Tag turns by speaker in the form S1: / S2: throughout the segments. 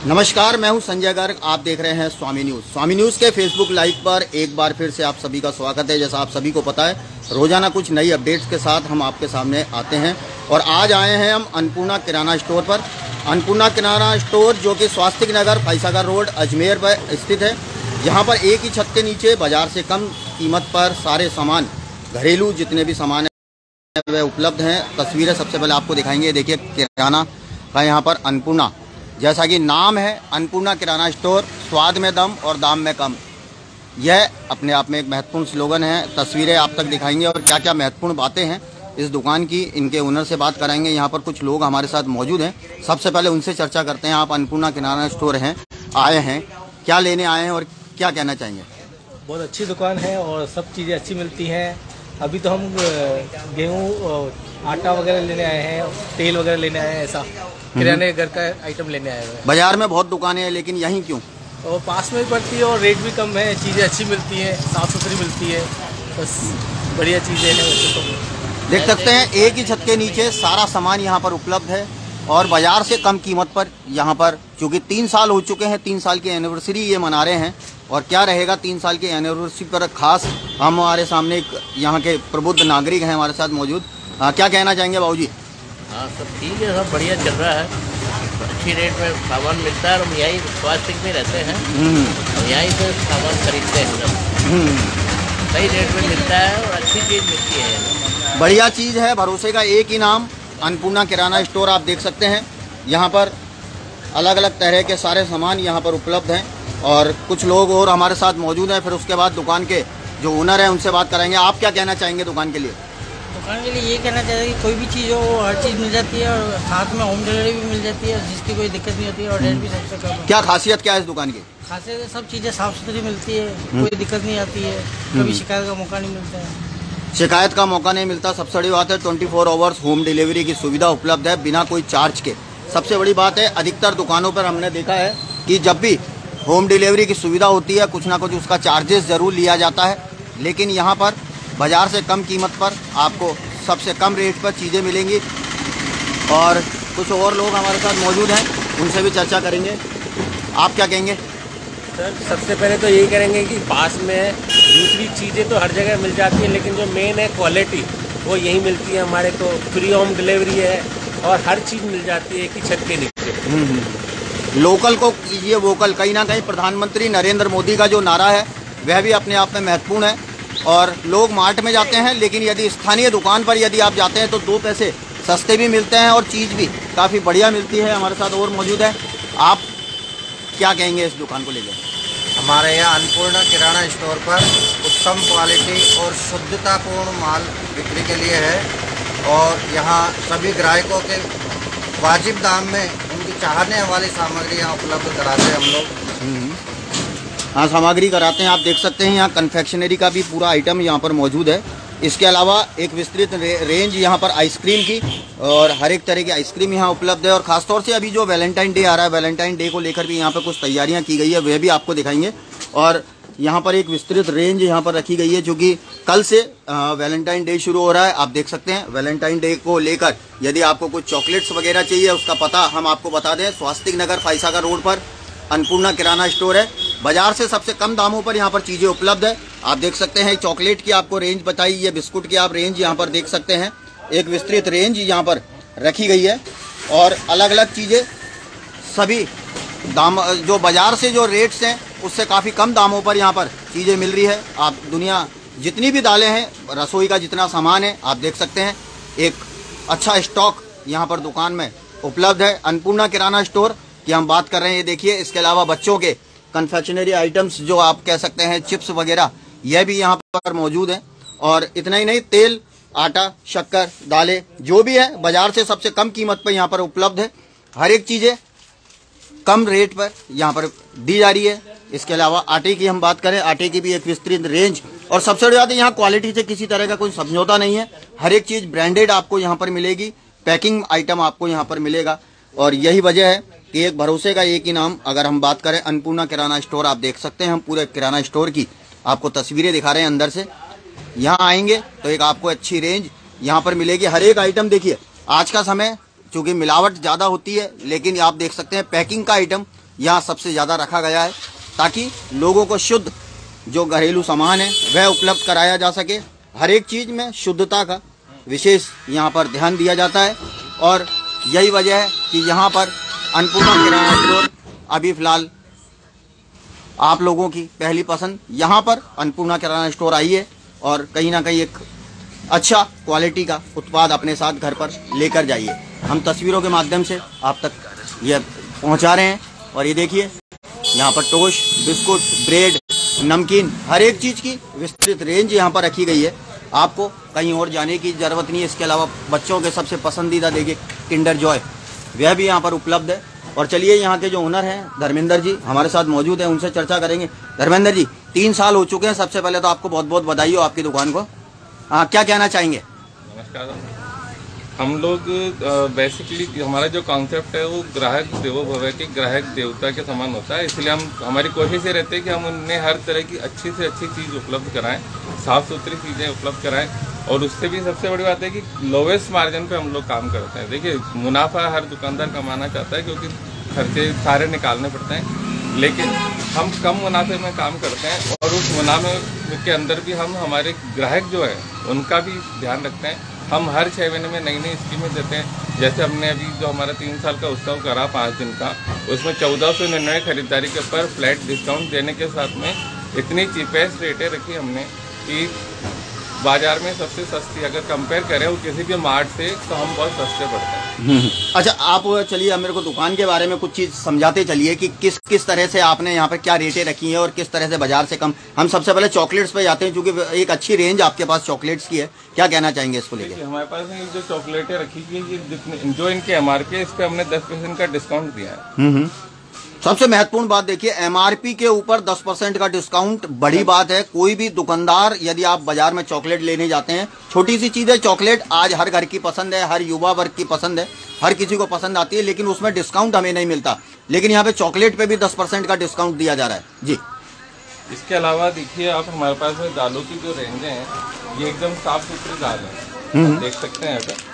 S1: नमस्कार, मैं हूं संजय गर्ग। आप देख रहे हैं स्वामी न्यूज़। स्वामी न्यूज़ के फेसबुक लाइव पर एक बार फिर से आप सभी का स्वागत है। जैसा आप सभी को पता है, रोजाना कुछ नई अपडेट्स के साथ हम आपके सामने आते हैं और आज आए हैं हम अन्नपूर्णा किराना स्टोर पर। अन्नपूर्णा किराना स्टोर जो कि स्वास्तिक नगर फैसागर रोड अजमेर पर स्थित है, जहाँ पर एक ही छत के नीचे बाजार से कम कीमत पर सारे सामान, घरेलू जितने भी सामान है वे उपलब्ध हैं। तस्वीरें सबसे पहले आपको दिखाएंगे। देखिए, किराना का यहाँ पर अन्नपूर्णा, जैसा कि नाम है, अन्नपूर्णा किराना स्टोर, स्वाद में दम और दाम में कम। यह अपने आप में एक महत्वपूर्ण स्लोगन है। तस्वीरें आप तक दिखाएंगे और क्या क्या महत्वपूर्ण बातें हैं इस दुकान की, इनके ओनर से बात कराएंगे। यहाँ पर कुछ लोग हमारे साथ मौजूद हैं, सबसे पहले उनसे चर्चा करते हैं। आप अन्नपूर्णा किराना स्टोर आए हैं, क्या लेने आए हैं और क्या कहना चाहेंगे?
S2: बहुत अच्छी दुकान है और सब चीज़ें अच्छी मिलती हैं। अभी तो हम गेहूँ, आटा वगैरह लेने आए हैं, तेल वगैरह लेने आए हैं। ऐसा किराने घर का आइटम लेने आए हुए हैं।
S1: बाजार में बहुत दुकानें हैं, लेकिन यहीं क्यों?
S2: और पास में भी पड़ती है और रेट भी कम है, चीज़ें अच्छी मिलती हैं, साफ़ सुथरी मिलती है, बस बढ़िया चीज़ें हैं। वैसे तो
S1: देख सकते हैं, एक ही छत के नीचे सारा सामान यहाँ पर उपलब्ध है और बाजार से कम कीमत पर यहाँ पर, चूँकि 3 साल हो चुके हैं, 3 साल की एनिवर्सरी ये मना रहे हैं। और क्या रहेगा 3 साल की एनिवर्सरी पर खास, हमारे सामने एक यहाँ के प्रबुद्ध नागरिक हैं हमारे साथ मौजूद। क्या कहना चाहेंगे बाबूजी?
S3: हाँ, सब ठीक है, सब बढ़िया चल रहा है। अच्छी रेट में सामान मिलता है और हम यहीं स्वास्थ्य में रहते हैं और यहीं से सामान खरीदते हैं सब। सही रेट में मिलता है और अच्छी चीज़ मिलती है।
S1: बढ़िया चीज़ है, भरोसे का एक ही नाम, अन्नपूर्णा किराना स्टोर। आप देख सकते हैं यहाँ पर अलग अलग तरह के सारे सामान यहाँ पर उपलब्ध हैं और कुछ लोग और हमारे साथ मौजूद हैं। फिर उसके बाद दुकान के जो ओनर हैं उनसे बात कराएंगे। आप क्या कहना चाहेंगे दुकान के लिए?
S4: दुकान के लिए ये कहना चाहिए कि कोई भी चीज़ हो, हर चीज़ मिल जाती है और साथ में होम डिलीवरी भी मिल जाती है, जिसकी कोई दिक्कत नहीं होती है और रेट भी सबसे कम है।
S1: क्या खासियत क्या है इस दुकान की?
S4: खासियत सब चीज़ें साफ़ सुथरी मिलती है, कोई दिक्कत नहीं आती है, कभी शिकायत का मौका नहीं मिलता है।
S1: शिकायत का मौका नहीं मिलता, सबसे बड़ी बात है। 24 आवर्स होम डिलीवरी की सुविधा उपलब्ध है बिना कोई चार्ज के। सबसे बड़ी बात है, अधिकतर दुकानों पर हमने देखा है कि जब भी होम डिलीवरी की सुविधा होती है, कुछ ना कुछ उसका चार्जेस ज़रूर लिया जाता है, लेकिन यहाँ पर बाज़ार से कम कीमत पर आपको सबसे कम रेट पर चीज़ें मिलेंगी। और कुछ और लोग हमारे साथ मौजूद हैं, उनसे भी चर्चा करेंगे। आप क्या कहेंगे?
S5: सर, सबसे पहले तो यही करेंगे कि पास में दूसरी चीज़ें तो हर जगह मिल जाती हैं, लेकिन जो मेन है क्वालिटी, वो यहीं मिलती है हमारे को। फ्री होम डिलीवरी है और हर चीज़ मिल जाती है एक ही छत के नीचे।
S1: लोकल को कीजिए वोकल। कहीं ना कहीं प्रधानमंत्री नरेंद्र मोदी का जो नारा है वह भी अपने आप में महत्वपूर्ण है। और लोग मार्ट में जाते हैं, लेकिन यदि स्थानीय दुकान पर यदि आप जाते हैं तो 2 पैसे सस्ते भी मिलते हैं और चीज़ भी काफ़ी बढ़िया मिलती है। हमारे साथ और मौजूद है, आप क्या कहेंगे इस दुकान को लेकर?
S6: हमारे यहाँ अन्नपूर्णा किराना स्टोर पर उत्तम क्वालिटी और शुद्धतापूर्ण माल बिक्री के लिए है और यहाँ सभी ग्राहकों के वाजिब दाम में उनकी चाहने वाली सामग्री यहाँ उपलब्ध कराते हैं हम लोग।
S1: हाँ, सामग्री कराते हैं। आप देख सकते हैं यहाँ कन्फेक्शनरी का भी पूरा आइटम यहाँ पर मौजूद है। इसके अलावा एक विस्तृत रेंज यहाँ पर आइसक्रीम की, और हर एक तरह की आइसक्रीम यहाँ उपलब्ध है। और ख़ासतौर से अभी जो वैलेंटाइन डे आ रहा है, वैलेंटाइन डे को लेकर भी यहाँ पर कुछ तैयारियाँ की गई है, वह भी आपको दिखाएंगे। और यहाँ पर एक विस्तृत रेंज यहाँ पर रखी गई है, जो कि कल से वैलेंटाइन डे शुरू हो रहा है। आप देख सकते हैं वैलेंटाइन डे को लेकर यदि आपको कुछ चॉकलेट्स वगैरह चाहिए, उसका पता हम आपको बता दें। स्वास्तिक नगर फैसागर रोड पर अन्नपूर्णा किराना स्टोर है। बाजार से सबसे कम दामों पर यहाँ पर चीज़ें उपलब्ध है। आप देख सकते हैं चॉकलेट की आपको रेंज बताई, ये बिस्कुट की आप रेंज यहाँ पर देख सकते हैं। एक विस्तृत रेंज यहाँ पर रखी गई है और अलग अलग चीज़ें सभी दाम, जो बाजार से जो रेट्स हैं उससे काफ़ी कम दामों पर यहाँ पर चीज़ें मिल रही है। आप दुनिया जितनी भी दालें हैं, रसोई का जितना सामान है, आप देख सकते हैं एक अच्छा स्टॉक यहाँ पर दुकान में उपलब्ध है। अन्नपूर्णा किराना स्टोर की हम बात कर रहे हैं, ये देखिए। इसके अलावा बच्चों के कन्फेक्शनरी आइटम्स, जो आप कह सकते हैं चिप्स वगैरह, यह भी यहाँ पर मौजूद है। और इतना ही नहीं, तेल, आटा, शक्कर, दालें, जो भी है बाजार से सबसे कम कीमत पर यहाँ पर उपलब्ध है। हर एक चीज़ें कम रेट पर यहाँ पर दी जा रही है। इसके अलावा आटे की हम बात करें, आटे की भी एक विस्तृत रेंज, और सबसे बड़ी बात है यहाँ क्वालिटी से किसी तरह का कोई समझौता नहीं है। हर एक चीज़ ब्रांडेड आपको यहाँ पर मिलेगी, पैकिंग आइटम आपको यहाँ पर मिलेगा। और यही वजह है कि एक भरोसे का एक ही नाम, अगर हम बात करें अन्नपूर्णा किराना स्टोर, आप देख सकते हैं हम पूरे किराना स्टोर की आपको तस्वीरें दिखा रहे हैं अंदर से। यहाँ आएंगे तो एक आपको अच्छी रेंज यहाँ पर मिलेगी। हर एक आइटम देखिए, आज का समय चूँकि मिलावट ज़्यादा होती है, लेकिन आप देख सकते हैं पैकिंग का आइटम यहाँ सबसे ज़्यादा रखा गया है, ताकि लोगों को शुद्ध जो घरेलू सामान है वह उपलब्ध कराया जा सके। हर एक चीज़ में शुद्धता का विशेष यहाँ पर ध्यान दिया जाता है, और यही वजह है कि यहाँ पर अन्नपूर्णा किराना स्टोर अभी फ़िलहाल आप लोगों की पहली पसंद यहाँ पर अन्नपूर्णा किराना स्टोर आई है, और कहीं ना कहीं एक अच्छा क्वालिटी का उत्पाद अपने साथ घर पर लेकर जाइए। हम तस्वीरों के माध्यम से आप तक ये पहुँचा रहे हैं। और ये देखिए यहाँ पर टोस्ट, बिस्कुट, ब्रेड, नमकीन, हर एक चीज़ की विस्तृत रेंज यहाँ पर रखी गई है। आपको कहीं और जाने की ज़रूरत नहीं है। इसके अलावा बच्चों के सबसे पसंदीदा देखिए किंडर जॉय, वह भी यहाँ पर उपलब्ध है। और चलिए यहाँ के जो ओनर हैं धर्मेंद्र जी हमारे साथ मौजूद हैं, उनसे चर्चा करेंगे। धर्मेंद्र जी, 3 साल हो चुके हैं। सबसे पहले तो आपको बहुत बहुत बधाई हो आपकी दुकान को। क्या कहना चाहेंगे?
S7: नमस्कार। हम लोग बेसिकली हमारा जो कॉन्सेप्ट है वो ग्राहक देवो भव के ग्राहक देवता के समान होता है, इसलिए हमारी कोशिश ये रहती है कि हम उन्हें हर तरह की अच्छी से अच्छी चीज़ उपलब्ध कराएं, साफ़ सुथरी चीज़ें उपलब्ध कराएं। और उससे भी सबसे बड़ी बात है कि लोवेस्ट मार्जिन पे हम लोग काम करते हैं। देखिए, मुनाफा हर दुकानदार कमाना चाहता है क्योंकि खर्चे सारे निकालने पड़ते हैं, लेकिन हम कम मुनाफे में काम करते हैं। और उस मुनाफे के अंदर भी हम हमारे ग्राहक जो है उनका भी ध्यान रखते हैं। हम हर 6 महीने में नई नई स्कीमें देते हैं। जैसे हमने अभी जो हमारा 3 साल का उत्सव करा 5 दिन का, उसमें 1499 खरीदारी के ऊपर फ्लैट डिस्काउंट देने के साथ में इतनी चीपेस्ट रेटें रखी हमने कि बाजार में सबसे सस्ती अगर कंपेयर करें वो किसी भी मार्ट से, तो हम बहुत सस्ते पड़ते हैं।
S1: अच्छा, आप चलिए अब मेरे को दुकान के बारे में कुछ चीज़ समझाते चलिए कि किस किस तरह से आपने यहाँ पर क्या रेटें रखी हैं और किस तरह से बाजार से कम। हम सबसे पहले चॉकलेट्स पे जाते हैं, क्योंकि एक अच्छी रेंज आपके पास चॉकलेट्स की है। क्या कहना चाहेंगे इसको लेकर?
S7: हमारे पास जो चॉकलेटें रखी गई, जो इनके MRP है, इस पर हमने 10% का डिस्काउंट दिया है।
S1: सबसे महत्वपूर्ण बात देखिए, MRP के ऊपर 10% का डिस्काउंट बड़ी बात है। कोई भी दुकानदार, यदि आप बाजार में चॉकलेट लेने जाते हैं, छोटी सी चीज़ है चॉकलेट, आज हर घर की पसंद है, हर युवा वर्ग की पसंद है, हर किसी को पसंद आती है, लेकिन उसमें डिस्काउंट हमें नहीं मिलता। लेकिन यहाँ पे चॉकलेट पे भी 10% का डिस्काउंट दिया जा रहा है जी।
S7: इसके अलावा देखिए, आप हमारे पास में दालों की जो रेंज है, ये एकदम साफ सुथरी दाल है, देख सकते हैं। अगर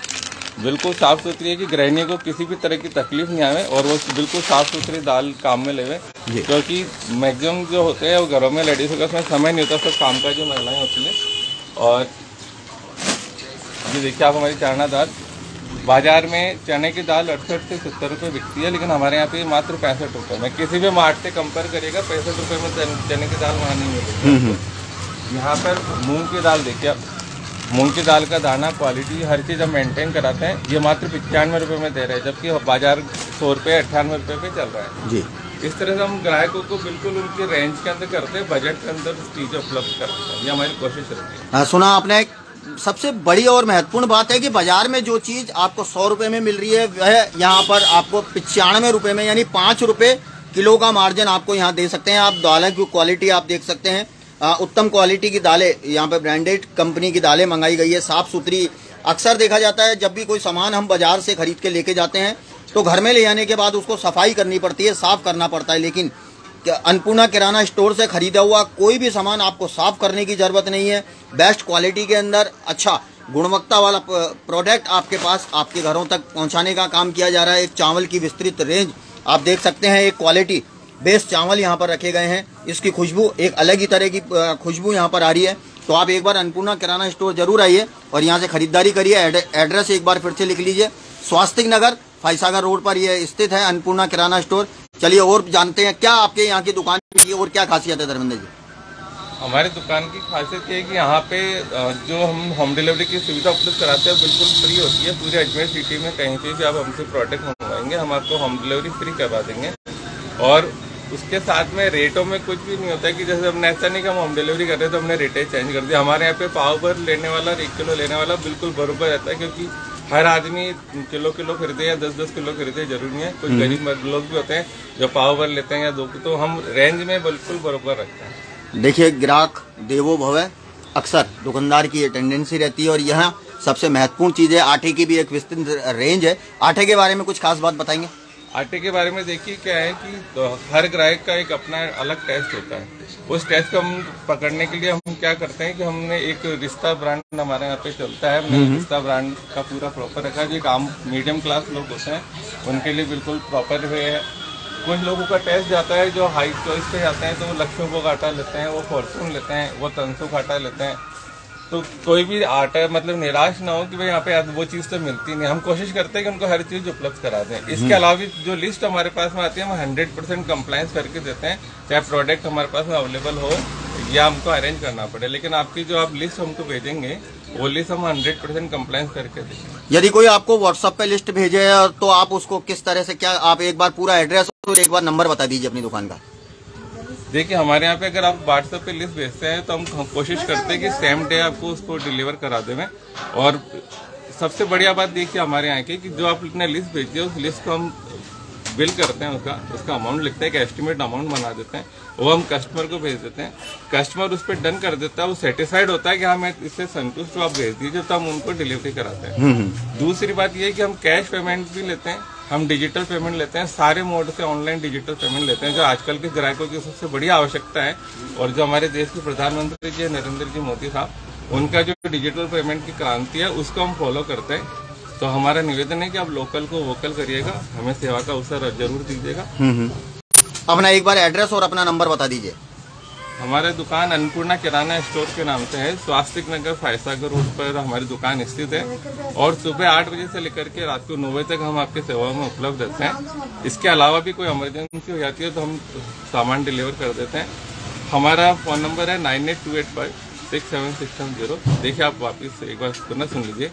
S7: बिल्कुल साफ सुथरी है कि गृहिणी को किसी भी तरह की तकलीफ नहीं आवे, और वो बिल्कुल साफ सुथरी दाल काम में लेवे। क्योंकि मैक्सिमम जो होते हैं वो घरों में लेडीज़ों का उसमें समय नहीं होता, सब काम का जो महिलाएं होती हैं। और ये देखिए आप हमारी चना दाल, बाजार में चने की दाल 68 से 70 रुपये बिकती है, लेकिन हमारे यहाँ पे मात्र 65 रुपये में। किसी भी मार्ट से कंपेयर करिएगा 65 रुपये में चने की दाल वहाँ नहीं मिलेगी। यहाँ पर मूंग की दाल देखिए आप, मूंग की दाल का दाना, क्वालिटी, हर चीज़ हम मेंटेन कराते हैं। ये मात्र 95 रुपये में दे रहे हैं, जबकि बाजार 100 रुपये 98 रुपये पे चल रहा है जी। इस तरह से हम ग्राहकों को बिल्कुल उनकी रेंज के अंदर करते हैं, बजट के अंदर चीज़ें उपलब्ध करते हैं। ये हमारी कोशिश रहती है।
S1: सुना आपने, सबसे बड़ी और महत्वपूर्ण बात है कि बाजार में जो चीज़ आपको 100 रुपये में मिल रही है, वह यहाँ पर आपको 95 रुपये में, यानी 5 रुपये किलो का मार्जिन आपको यहाँ दे सकते हैं। आप दालों की क्वालिटी आप देख सकते हैं, उत्तम क्वालिटी की दालें, यहाँ पे ब्रांडेड कंपनी की दालें मंगाई गई है, साफ़ सुथरी। अक्सर देखा जाता है जब भी कोई सामान हम बाजार से खरीद के लेके जाते हैं तो घर में ले आने के बाद उसको सफाई करनी पड़ती है, साफ़ करना पड़ता है। लेकिन अन्नपूर्णा किराना स्टोर से खरीदा हुआ कोई भी सामान आपको साफ़ करने की ज़रूरत नहीं है। बेस्ट क्वालिटी के अंदर अच्छा गुणवत्ता वाला प्रोडक्ट आपके पास, आपके घरों तक पहुँचाने का काम किया जा रहा है। एक चावल की विस्तृत रेंज आप देख सकते हैं, एक क्वालिटी बेस्ट चावल यहाँ पर रखे गए हैं। इसकी खुशबू एक अलग ही तरह की खुशबू यहाँ पर आ रही है। तो आप एक बार अन्नपूर्णा किराना स्टोर जरूर आइए और यहाँ से खरीदारी करिए। एड्रेस एक बार फिर से लिख लीजिए, स्वास्तिक नगर फैसागर रोड पर यह स्थित है अन्नपूर्णा किराना स्टोर। चलिए और जानते हैं क्या आपके यहाँ की दुकान की और क्या खासियत है धर्मेंद्र जी?
S7: हमारी दुकान की खासियत ये है कि यहाँ पे जो हम होम डिलीवरी की सुविधा उपलब्ध कराते हैं बिल्कुल फ्री होती है। पूरे अजमेर सिटी में कहीं पे भी आप हमसे प्रोडक्ट मंगवाएंगे, हम आपको होम डिलीवरी फ्री करवा देंगे। और उसके साथ में रेटों में कुछ भी नहीं होता है कि जैसे हमने ऐसा नहीं कि हम होम डिलीवरी कर रहे हैं तो हमने रेटें चेंज कर दिया। हमारे यहाँ पे पाव भर लेने वाला, 1 किलो लेने वाला बिल्कुल बराबर रहता है, क्योंकि हर आदमी किलो खरीदे या 10 किलो खरीदे जरूरी नहीं है। कुछ गरीब लोग भी होते हैं जो पाव भर लेते हैं या 2, तो हम रेंज में बिल्कुल बराबर रखते हैं।
S1: देखिए, ग्राहक देवो भव, अक्सर दुकानदार की ये टेंडेंसी रहती है। और यहाँ सबसे महत्वपूर्ण चीज़ है, आटे की भी एक विस्तृत रेंज है। आटे के बारे में कुछ खास बात बताएंगे?
S7: आटे के बारे में देखिए क्या है कि तो हर ग्राहक का एक अपना अलग टेस्ट होता है। उस टेस्ट को हम पकड़ने के लिए हम क्या करते हैं कि हमने एक रिश्ता ब्रांड हमारे यहाँ पे चलता है, हमने रिश्ता ब्रांड का पूरा प्रॉपर रखा है। जो एक आम मीडियम क्लास लोग होते हैं उनके लिए बिल्कुल प्रॉपर वे है। कुछ लोगों का टेस्ट जाता है जो हाई चॉइस पे जाते हैं, तो वो लक्ष्मी भोग आटा लेते हैं, वो फॉर्चून लेते हैं, वो तनसुख आटा लेते हैं। तो कोई भी आटा मतलब निराश ना हो कि भाई यहाँ पे वो चीज़ तो मिलती नहीं। हम कोशिश करते हैं कि उनको हर चीज़ उपलब्ध करा दें। इसके अलावा जो लिस्ट हमारे पास में आती है हम 100% कंप्लायंस करके देते हैं, चाहे प्रोडक्ट हमारे पास में अवेलेबल हो या हमको अरेंज करना पड़े। लेकिन आपकी जो आप लिस्ट हमको भेजेंगे वो लिस्ट हम 100% कंप्लायंस करके देंगे।
S1: यदि कोई आपको व्हाट्सएप पे लिस्ट भेजे तो आप उसको किस तरह से, क्या आप एक बार पूरा एड्रेस और एक बार नंबर बता दीजिए अपनी दुकान का।
S7: देखिए हमारे यहाँ पे अगर आप व्हाट्सएप पे लिस्ट भेजते हैं तो हम कोशिश करते हैं कि सेम डे आपको उसको डिलीवर करा दें। और सबसे बढ़िया बात देखिए हमारे यहाँ की कि जो आपने लिस्ट भेजी है उस लिस्ट को हम बिल करते हैं, उसका अमाउंट लिखते हैं, एक एस्टिमेट अमाउंट बना देते हैं, वो हम कस्टमर को भेज देते हैं। कस्टमर उस पर डन कर देता है, वो सेटिस्फाइड होता है कि हाँ मैं इससे संतुष्ट हूँ, आप भेज दीजिए, तो हम उनको डिलीवरी कराते हैं। दूसरी बात ये है कि हम कैश पेमेंट भी लेते हैं, हम डिजिटल पेमेंट लेते हैं, सारे मोड से ऑनलाइन डिजिटल पेमेंट लेते हैं, जो आजकल के ग्राहकों की सबसे बड़ी आवश्यकता है। और जो हमारे देश के प्रधानमंत्री जी नरेंद्र जी मोदी साहब, उनका जो डिजिटल पेमेंट की क्रांति है उसको हम फॉलो करते हैं। तो हमारा निवेदन है कि आप लोकल को वोकल करिएगा, हमें सेवा का अवसर जरूर दीजिएगा।
S1: अपना एक बार एड्रेस और अपना नंबर बता दीजिए।
S7: हमारे दुकान अन्नपूर्णा किराना स्टोर के नाम से है, स्वास्तिक नगर फायसागर रोड पर हमारी दुकान स्थित है। और सुबह 8 बजे से लेकर के रात को 9 बजे तक हम आपके सेवा में उपलब्ध रहते हैं। इसके अलावा भी कोई इमरजेंसी हो जाती है तो हम सामान डिलीवर कर देते हैं। हमारा फ़ोन नंबर है 9828567670। देखिए आप वापस एक बार पुनः सुन लीजिए,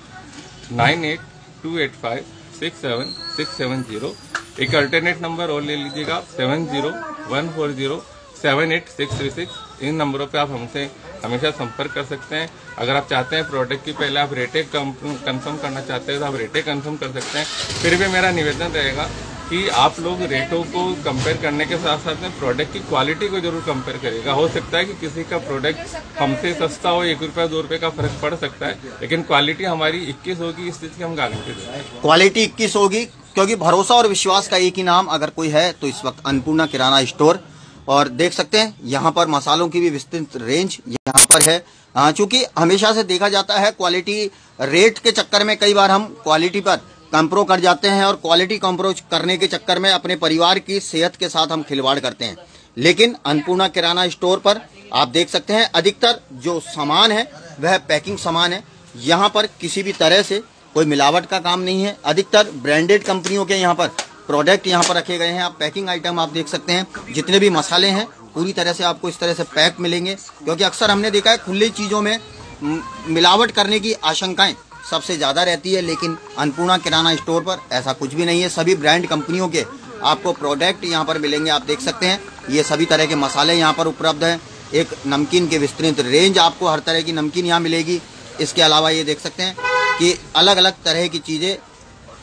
S7: 9828567670। एक अल्टरनेट नंबर और ले लीजिएगा आप, 7014078636। इन नंबरों पे आप हमसे हमेशा संपर्क कर सकते हैं। अगर आप चाहते हैं प्रोडक्ट की पहले आप रेटें कंफर्म करना चाहते हैं तो आप रेटें कंफर्म कर सकते हैं। फिर भी मेरा निवेदन रहेगा कि आप लोग रेटों को कंपेयर करने के साथ साथ में प्रोडक्ट की क्वालिटी को जरूर कंपेयर करिएगा। हो सकता है कि किसी का प्रोडक्ट हमसे सस्ता हो, 1 रुपया 2 रुपये का फर्क पड़ सकता है, लेकिन क्वालिटी हमारी 21 होगी, इस चीज की हम गारंटी देते हैं।
S1: क्वालिटी 21 होगी, क्योंकि भरोसा और विश्वास का एक ही नाम अगर कोई है तो इस वक्त अन्नपूर्णा किराना स्टोर। और देख सकते हैं यहाँ पर मसालों की भी विस्तृत रेंज यहाँ पर है। चूंकि हमेशा से देखा जाता है क्वालिटी रेट के चक्कर में कई बार हम क्वालिटी पर कॉम्प्रो कर जाते हैं और क्वालिटी कॉम्प्रो करने के चक्कर में अपने परिवार की सेहत के साथ हम खिलवाड़ करते हैं। लेकिन अन्नपूर्णा किराना स्टोर पर आप देख सकते हैं अधिकतर जो सामान है वह पैकिंग सामान है। यहाँ पर किसी भी तरह से कोई मिलावट का काम नहीं है। अधिकतर ब्रांडेड कंपनियों के यहाँ पर प्रोडक्ट यहाँ पर रखे गए हैं। आप पैकिंग आइटम आप देख सकते हैं, जितने भी मसाले हैं पूरी तरह से आपको इस तरह से पैक मिलेंगे, क्योंकि अक्सर हमने देखा है खुली चीज़ों में मिलावट करने की आशंकाएं सबसे ज़्यादा रहती है। लेकिन अन्नपूर्णा किराना स्टोर पर ऐसा कुछ भी नहीं है। सभी ब्रांड कंपनियों के आपको प्रोडक्ट यहाँ पर मिलेंगे। आप देख सकते हैं ये सभी तरह के मसाले यहाँ पर उपलब्ध हैं। एक नमकीन के विस्तृत रेंज, आपको हर तरह की नमकीन यहाँ मिलेगी। इसके अलावा ये देख सकते हैं कि अलग अलग तरह की चीज़ें,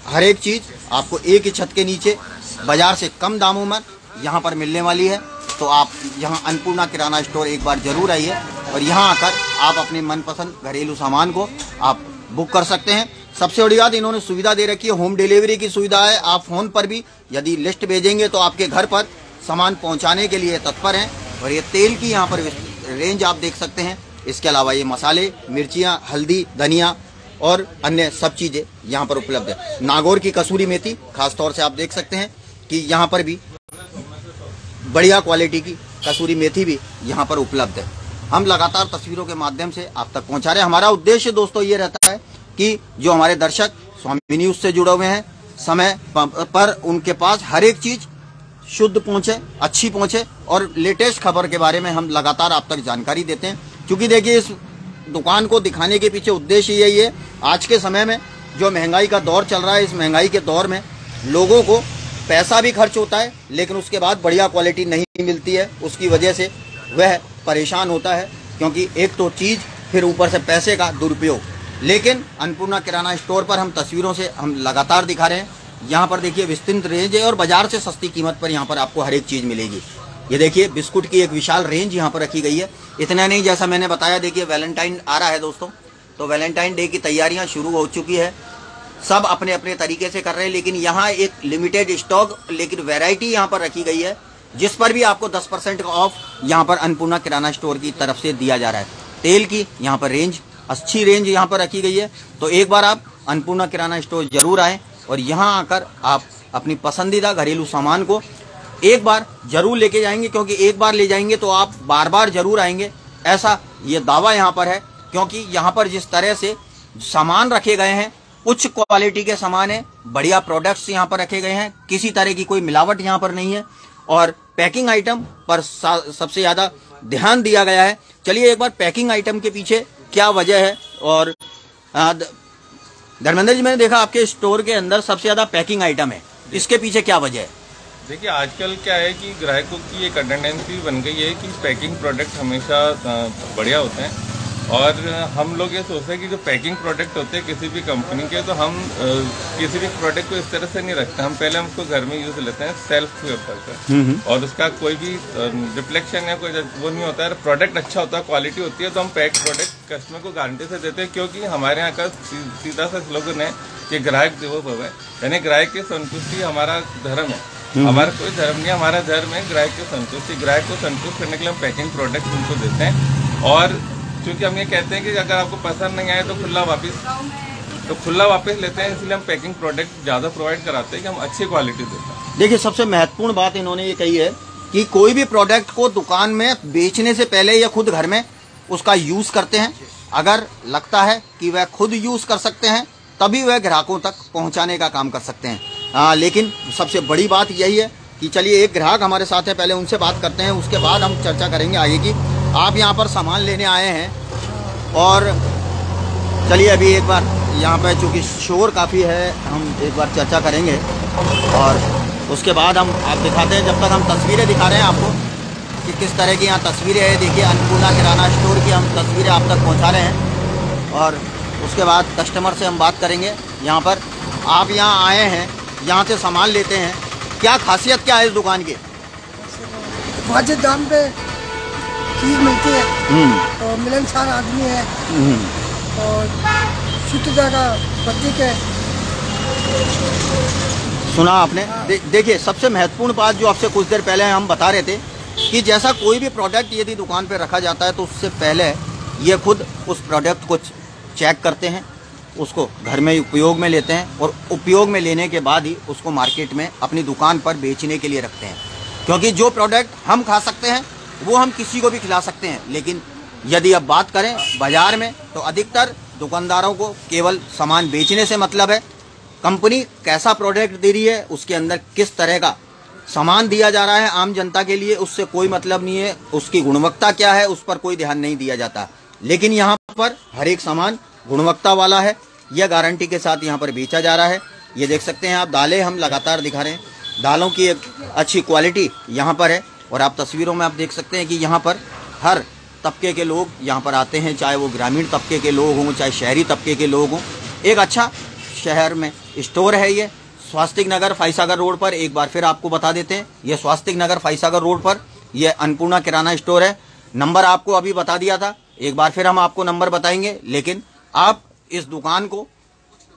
S1: हर एक चीज़ आपको एक ही छत के नीचे बाजार से कम दामों में यहाँ पर मिलने वाली है। तो आप यहाँ अन्नपूर्णा किराना स्टोर एक बार जरूर आइए और यहाँ आकर आप अपने मनपसंद घरेलू सामान को आप बुक कर सकते हैं। सबसे बड़ी बात, इन्होंने सुविधा दे रखी है, होम डिलीवरी की सुविधा है। आप फ़ोन पर भी यदि लिस्ट भेजेंगे तो आपके घर पर सामान पहुँचाने के लिए तत्पर हैं। और ये तेल की यहाँ पर रेंज आप देख सकते हैं। इसके अलावा ये मसाले, मिर्चियाँ, हल्दी, धनिया और अन्य सब चीज़ें यहाँ पर उपलब्ध है। नागौर की कसूरी मेथी खास तौर से आप देख सकते हैं कि यहाँ पर भी बढ़िया क्वालिटी की कसूरी मेथी भी यहाँ पर उपलब्ध है। हम लगातार तस्वीरों के माध्यम से आप तक पहुँचा रहे हैं। हमारा उद्देश्य दोस्तों ये रहता है कि जो हमारे दर्शक स्वामी न्यूज़ से जुड़े हुए हैं, समय पर उनके पास हर एक चीज़ शुद्ध पहुँचे, अच्छी पहुँचे और लेटेस्ट खबर के बारे में हम लगातार आप तक जानकारी देते हैं। क्योंकि देखिए इस दुकान को दिखाने के पीछे उद्देश्य यही है, आज के समय में जो महंगाई का दौर चल रहा है, इस महंगाई के दौर में लोगों को पैसा भी खर्च होता है लेकिन उसके बाद बढ़िया क्वालिटी नहीं मिलती है। उसकी वजह से वह परेशान होता है, क्योंकि एक तो चीज़ फिर ऊपर से पैसे का दुरुपयोग। लेकिन अन्नपूर्णा किराना स्टोर पर हम तस्वीरों से हम लगातार दिखा रहे हैं। यहाँ पर देखिए विस्तृत रेंज है और बाजार से सस्ती कीमत पर यहाँ पर आपको हर एक चीज़ मिलेगी। ये देखिए बिस्कुट की एक विशाल रेंज यहाँ पर रखी गई है। इतना नहीं, जैसा मैंने बताया, देखिए वैलेंटाइन आ रहा है दोस्तों, तो वैलेंटाइन डे की तैयारियाँ शुरू हो चुकी है। सब अपने अपने तरीके से कर रहे हैं, लेकिन यहाँ एक लिमिटेड स्टॉक लेकिन वैरायटी यहाँ पर रखी गई है, जिस पर भी आपको 10% का ऑफ यहाँ पर अन्नपूर्णा किराना स्टोर की तरफ से दिया जा रहा है। तेल की यहाँ पर रेंज, अच्छी रेंज यहाँ पर रखी गई है। तो एक बार आप अन्नपूर्णा किराना स्टोर जरूर आएँ और यहाँ आकर आप अपनी पसंदीदा घरेलू सामान को एक बार जरूर लेके जाएंगे, क्योंकि एक बार ले जाएंगे तो आप बार बार जरूर आएंगे, ऐसा ये दावा यहाँ पर है। क्योंकि यहाँ पर जिस तरह से सामान रखे गए हैं, उच्च क्वालिटी के सामान है, बढ़िया प्रोडक्ट्स यहाँ पर रखे गए हैं, किसी तरह की कोई मिलावट यहाँ पर नहीं है और पैकिंग आइटम पर सबसे ज्यादा ध्यान दिया गया है। चलिए एक बार पैकिंग आइटम के पीछे क्या वजह है। और धर्मेंद्र जी, मैंने देखा आपके स्टोर के अंदर सबसे ज्यादा पैकिंग आइटम है, इसके पीछे क्या वजह है?
S7: देखिए, आजकल क्या है कि ग्राहकों की एक टेंडेंसी बन गई है कि पैकिंग प्रोडक्ट हमेशा बढ़िया होते हैं और हम लोग ये सोचते हैं कि जो पैकिंग प्रोडक्ट होते हैं किसी भी कंपनी के, तो हम किसी भी प्रोडक्ट को इस तरह से नहीं रखते। हम पहले उसको घर में यूज लेते हैं सेल्फ पेपर का, और उसका कोई भी रिफ्लेक्शन या कोई वो नहीं होता है। प्रोडक्ट अच्छा होता है, क्वालिटी होती है, तो हम पैक प्रोडक्ट कस्टमर को गारंटी से देते हैं। क्योंकि हमारे यहाँ का सीधा सा स्लोगन है कि ग्राहक देवो भव है, यानी ग्राहक की संतुष्टि हमारा धर्म है। हमारा कोई धर्म नहीं, हमारा धर्म है ग्राहक की संतुष्टि। ग्राहक को संतुष्ट करने के लिए हम पैकिंग प्रोडक्ट उनको देते हैं। और क्योंकि हम ये कहते हैं कि अगर आपको पसंद नहीं आए तो खुला वापस लेते हैं, इसलिए हम पैकिंग प्रोडक्ट ज़्यादा प्रोवाइड कराते हैं कि हम अच्छी क्वालिटी देते हैं।
S1: देखिए, सबसे महत्वपूर्ण बात इन्होंने ये कही है कि कोई भी प्रोडक्ट को दुकान में बेचने से पहले या खुद घर में उसका यूज करते हैं। अगर लगता है कि वह खुद यूज कर सकते हैं तभी वह ग्राहकों तक पहुंचाने का काम कर सकते हैं। लेकिन सबसे बड़ी बात यही है कि चलिए एक ग्राहक हमारे साथ है, पहले उनसे बात करते हैं, उसके बाद हम चर्चा करेंगे आगे की। आप यहाँ पर सामान लेने आए हैं और चलिए अभी एक बार यहाँ पर चूँकि शोर काफ़ी है, हम एक बार चर्चा करेंगे और उसके बाद हम आप दिखाते हैं। जब तक हम तस्वीरें दिखा रहे हैं आपको कि किस तरह की यहाँ तस्वीरें हैं। देखिए, अन्नपूर्णा किराना स्टोर की हम तस्वीरें आप तक पहुँचा रहे हैं और उसके बाद कस्टमर से हम बात करेंगे। यहाँ पर आप यहाँ आए हैं, यहाँ से सामान लेते हैं, क्या खासियत क्या है इस दुकान की?
S8: वाजिब दाम पे चीज़ मिलती है और मिलनसार आदमी है और शुद्धता का प्रतीक है।
S1: सुना आपने? देखिए, सबसे महत्वपूर्ण बात जो आपसे कुछ देर पहले हम बता रहे थे कि जैसा कोई भी प्रोडक्ट यदि दुकान पे रखा जाता है तो उससे पहले ये खुद उस प्रोडक्ट को चेक करते हैं, उसको घर में उपयोग में लेते हैं और उपयोग में लेने के बाद ही उसको मार्केट में अपनी दुकान पर बेचने के लिए रखते हैं। क्योंकि जो प्रोडक्ट हम खा सकते हैं वो हम किसी को भी खिला सकते हैं, लेकिन यदि अब बात करें बाजार में तो अधिकतर दुकानदारों को केवल सामान बेचने से मतलब है। कंपनी कैसा प्रोडक्ट दे रही है, उसके अंदर किस तरह का सामान दिया जा रहा है आम जनता के लिए, उससे कोई मतलब नहीं है। उसकी गुणवत्ता क्या है उस पर कोई ध्यान नहीं दिया जाता। लेकिन यहाँ पर हर एक सामान गुणवत्ता वाला है, यह गारंटी के साथ यहाँ पर बेचा जा रहा है। ये देख सकते हैं आप, दालें हम लगातार दिखा रहे हैं, दालों की एक अच्छी क्वालिटी यहाँ पर है। और आप तस्वीरों में आप देख सकते हैं कि यहाँ पर हर तबके के लोग यहाँ पर आते हैं, चाहे वो ग्रामीण तबके के लोग हों, चाहे शहरी तबके के लोग हों। एक अच्छा शहर में स्टोर है ये, स्वास्तिक नगर फाइसागर रोड पर। एक बार फिर आपको बता देते हैं, ये स्वास्तिक नगर फाइसागर रोड पर यह अन्नपूर्णा किराना स्टोर है। नंबर आपको अभी बता दिया था, एक बार फिर हम आपको नंबर बताएंगे, लेकिन आप इस दुकान को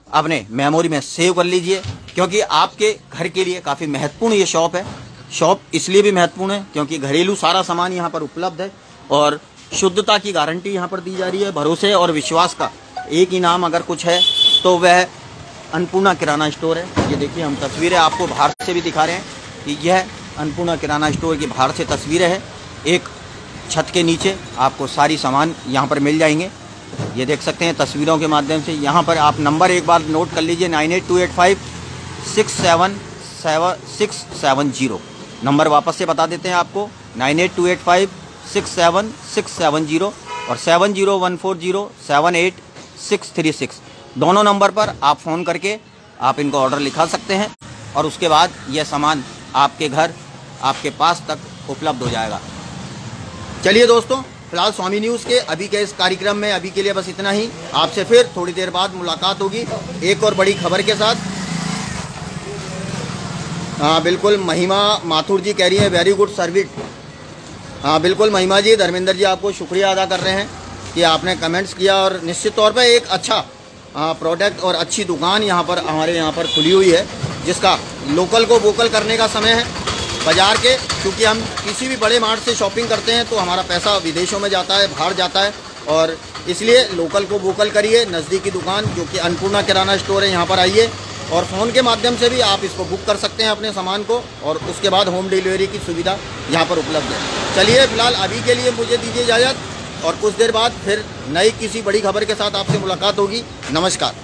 S1: अपने मेमोरी में सेव कर लीजिए क्योंकि आपके घर के लिए काफ़ी महत्वपूर्ण ये शॉप है। शॉप इसलिए भी महत्वपूर्ण है क्योंकि घरेलू सारा सामान यहाँ पर उपलब्ध है और शुद्धता की गारंटी यहाँ पर दी जा रही है। भरोसे और विश्वास का एक ही नाम अगर कुछ है तो वह अन्नपूर्णा किराना स्टोर है। ये देखिए, हम तस्वीरें आपको बाहर से भी दिखा रहे हैं कि यह अन्नपूर्णा किराना स्टोर की बाहर से तस्वीरें हैं। एक छत के नीचे आपको सारी सामान यहाँ पर मिल जाएंगे। ये देख सकते हैं तस्वीरों के माध्यम से। यहाँ पर आप नंबर एक बार नोट कर लीजिए, 9828567670। नंबर वापस से बता देते हैं आपको, 9828567670 और 7014078636। दोनों नंबर पर आप फ़ोन करके आप इनको ऑर्डर लिखा सकते हैं और उसके बाद यह सामान आपके घर आपके पास तक उपलब्ध हो जाएगा। चलिए दोस्तों, फिलहाल स्वामी न्यूज़ के अभी के इस कार्यक्रम में अभी के लिए बस इतना ही। आपसे फिर थोड़ी देर बाद मुलाकात होगी एक और बड़ी खबर के साथ। हाँ बिल्कुल, महिमा माथुर जी कह रही है वेरी गुड सर्विस। हाँ बिल्कुल महिमा जी, धर्मेंद्र जी आपको शुक्रिया अदा कर रहे हैं कि आपने कमेंट्स किया और निश्चित तौर पर एक अच्छा प्रोडक्ट और अच्छी दुकान यहाँ पर हमारे यहाँ पर खुली हुई है जिसका लोकल को वोकल करने का समय है। बाज़ार के, क्योंकि हम किसी भी बड़े मार्ट से शॉपिंग करते हैं तो हमारा पैसा विदेशों में जाता है, बाहर जाता है, और इसलिए लोकल को वोकल करिए। नज़दीकी दुकान जो कि अन्नपूर्णा किराना स्टोर है, यहाँ पर आइए और फ़ोन के माध्यम से भी आप इसको बुक कर सकते हैं अपने सामान को, और उसके बाद होम डिलीवरी की सुविधा यहाँ पर उपलब्ध है। चलिए फिलहाल अभी के लिए मुझे दीजिए इजाज़त, और कुछ देर बाद फिर नई किसी बड़ी खबर के साथ आपसे मुलाकात होगी। नमस्कार।